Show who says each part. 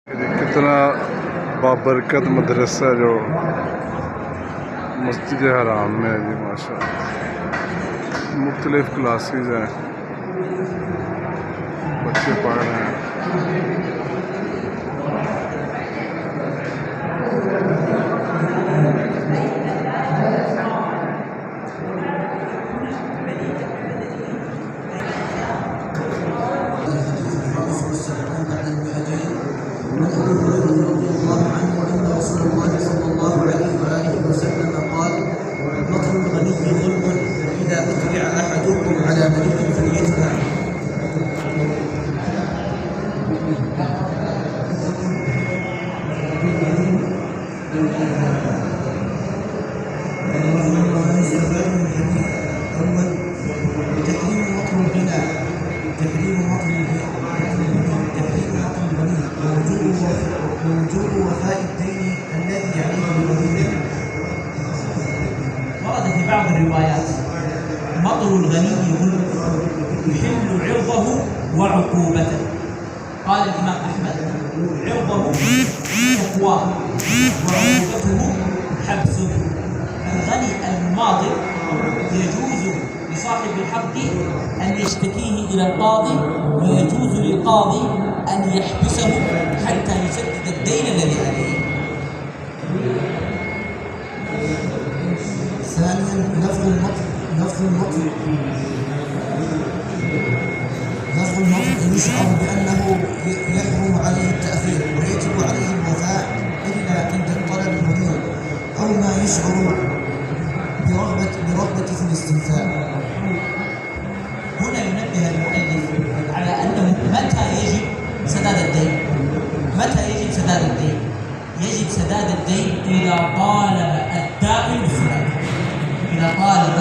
Speaker 1: कितना बाबरकत मदरसा जो मस्जिद हराम में है जी माशाअल्लाह। मुख्तलिफ क्लासेस हैं, बच्चे पढ़ रहे हैं।
Speaker 2: مطر الغني ظلم إذا أتبع أحدكم على ملك فليتبع. تحريم مطر الغنى، تحريم مطر الغني، ووجوب وفاء الدين الذي عليه بغيره. ورد في بعض الروايات مطر الغني ظلم يحل عرضه وعقوبته. قال الإمام أحمد عرضه تقواه وعقوبته حبسه. الغني الماضي يجوز لصاحب الحق أن يشتكيه إلى القاضي، ويجوز للقاضي أن يحبسه حتى يسدد الدين الذي عليه. ثانيا لفظ المطر يشعر بأنه يحرم عليه التأخير ويجب عليه الوفاء إلا عند الطلب المطلوب أو ما يشعر برغبة في الاستيفاء. هنا ينبه المؤلف على أنه متى يجب سداد الدين. يجب سداد الدين إذا طالب الدائن بالسداد. إذا طالب